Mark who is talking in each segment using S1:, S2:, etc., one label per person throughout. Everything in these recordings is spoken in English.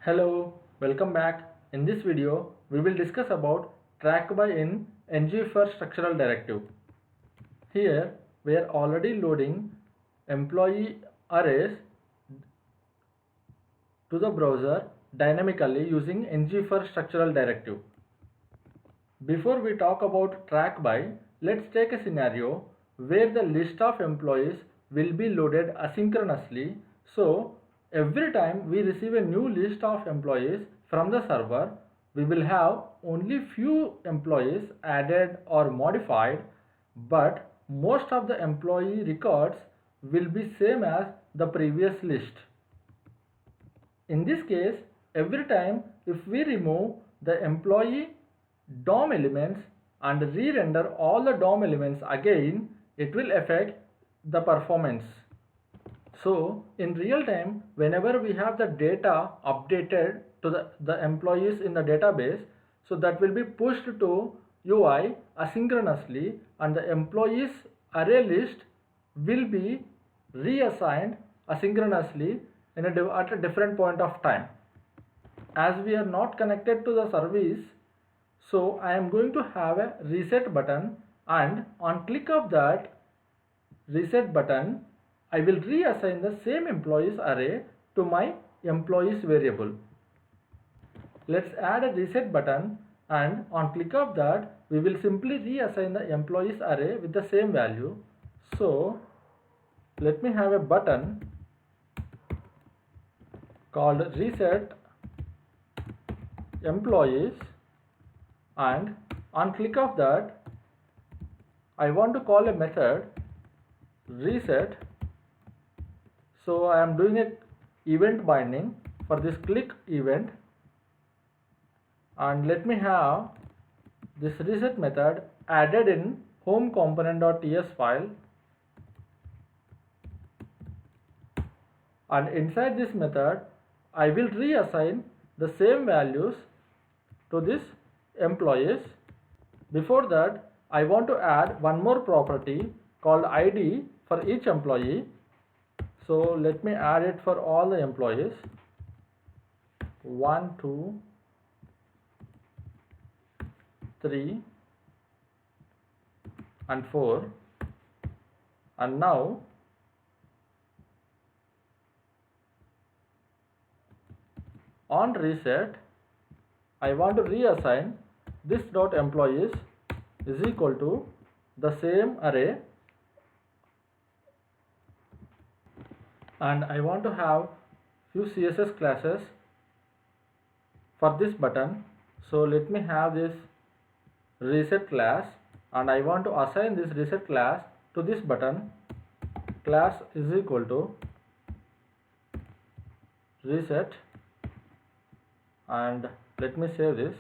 S1: Hello, welcome back. In this video, we will discuss about track by in ng for structural directive. Here, we are already loading employee arrays to the browser dynamically using ng for structural directive. Before we talk about track by, let's take a scenario where the list of employees will be loaded asynchronously. So every time we receive a new list of employees from the server, we will have only few employees added or modified, but most of the employee records will be same as the previous list. In this case, every time if we remove the employee DOM elements and re-render all the DOM elements again, it will affect the performance. So in real time, whenever we have the data updated to the employees in the database, so that will be pushed to UI asynchronously, and the employees array list will be reassigned asynchronously at a different point of time. As we are not connected to the service, so I am going to have a reset button, and on click of that reset button, I will reassign the same employees array to my employees variable. Let's add a reset button, and on click of that, we will simply reassign the employees array with the same value. So let me have a button called reset employees, and on click of that, I want to call a method reset. So I am doing a event binding for this click event, and let me have this reset method added in home component.ts file, and inside this method I will reassign the same values to this employees. Before that, I want to add one more property called ID for each employee. So let me add it for all the employees. 1, 2, 3 and 4. And now on reset, I want to reassign this dot employees is equal to the same array, and I want to have few CSS classes for this button. So let me have this reset class, and I want to assign this reset class to this button. Class is equal to reset, and let me save this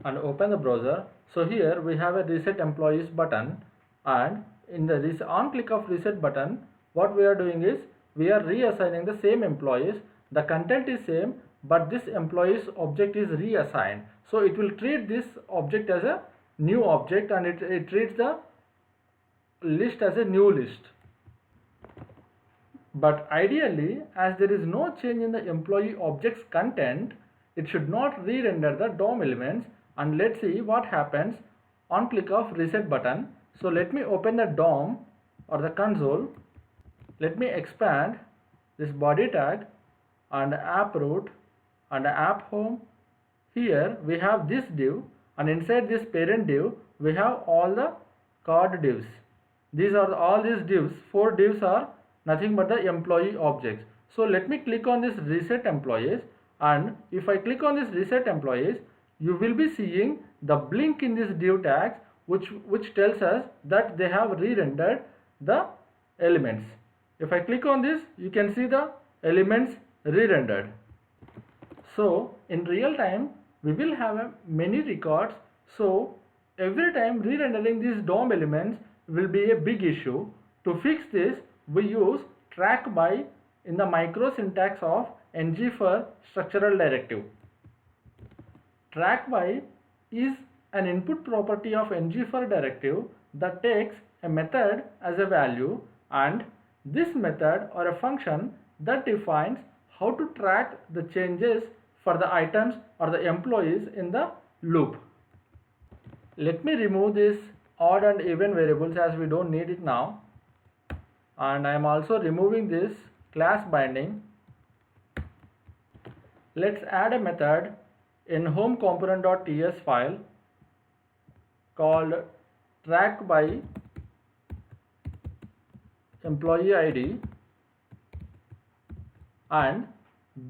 S1: and open the browser. So here we have a reset employees button, and in the on click of reset button, what we are doing is we are reassigning the same employees. The content is same, but this employees object is reassigned. So it will treat this object as a new object, and it treats the list as a new list. But ideally, as there is no change in the employee object's content, it should not re-render the DOM elements. And let's see what happens on click of reset button. So let me open the DOM or the console. Let me expand this body tag and app root and app home. Here we have this div, and inside this parent div we have all the card divs. These are all these divs. 4 divs are nothing but the employee objects. So let me click on this reset employees, and if I click on this reset employees, you will be seeing the blink in this div tags which tells us that they have re-rendered the elements. If I click on this, you can see the elements re-rendered. So in real time we will have many records, so every time re-rendering these DOM elements will be a big issue. To fix this, we use track by in the micro syntax of ng for structural directive. Track by is an input property of ng for directive that takes a method as a value, and this method or a function that defines how to track the changes for the items or the employees in the loop. Let me remove this odd and even variables as we don't need it now, and I am also removing this class binding. Let's add a method in home component.ts file called track by employee ID, and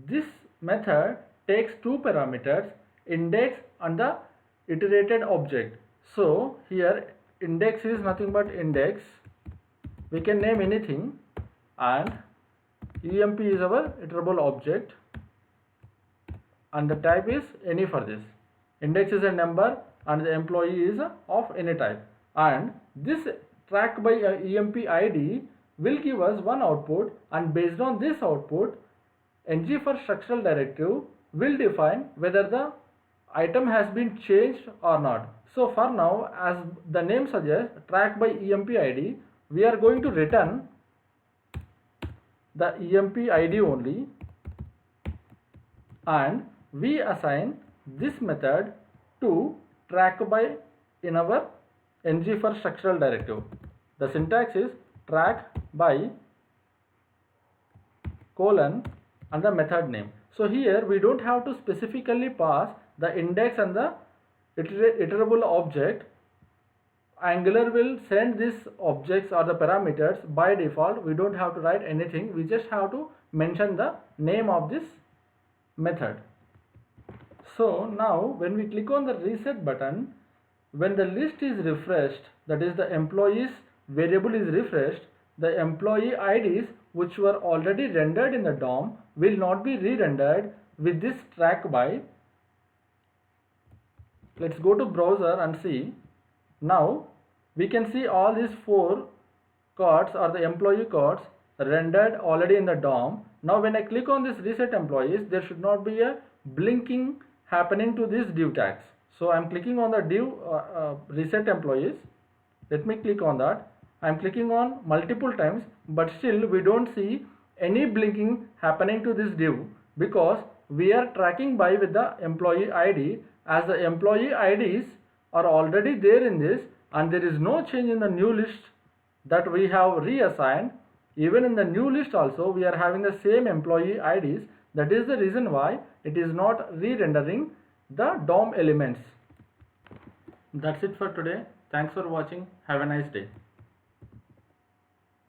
S1: this method takes two parameters, index and the iterated object. So here index is nothing but index, we can name anything, and emp is our iterable object and the type is any. For this, index is a number and the employee is of any type, and this track by emp id will give us one output, and based on this output ng for structural directive will define whether the item has been changed or not. So for now, as the name suggests, track by emp id, we are going to return the emp id only, and we assign this method to track by in our ng for structural directive. The syntax is track by colon and the method name. So here we don't have to specifically pass the index and the iterable object. Angular will send these objects or the parameters by default. We don't have to write anything, we just have to mention the name of this method. So now when we click on the reset button, when the list is refreshed, that is the employees variable is refreshed, the employee IDs which were already rendered in the DOM will not be re-rendered with this track by. Let's go to browser and see. Now we can see all these 4 cards or the employee cards rendered already in the DOM. Now when I click on this reset employees, there should not be a blinking happening to these div tags. So I am clicking on the div reset employees. Let me click on that. I am clicking on multiple times, but still we don't see any blinking happening to this div, because we are tracking by with the employee ID, as the employee IDs are already there in this, and there is no change in the new list that we have reassigned. Even in the new list also we are having the same employee IDs. That is the reason why it is not re-rendering the DOM elements. That's it for today. Thanks for watching. Have a nice day.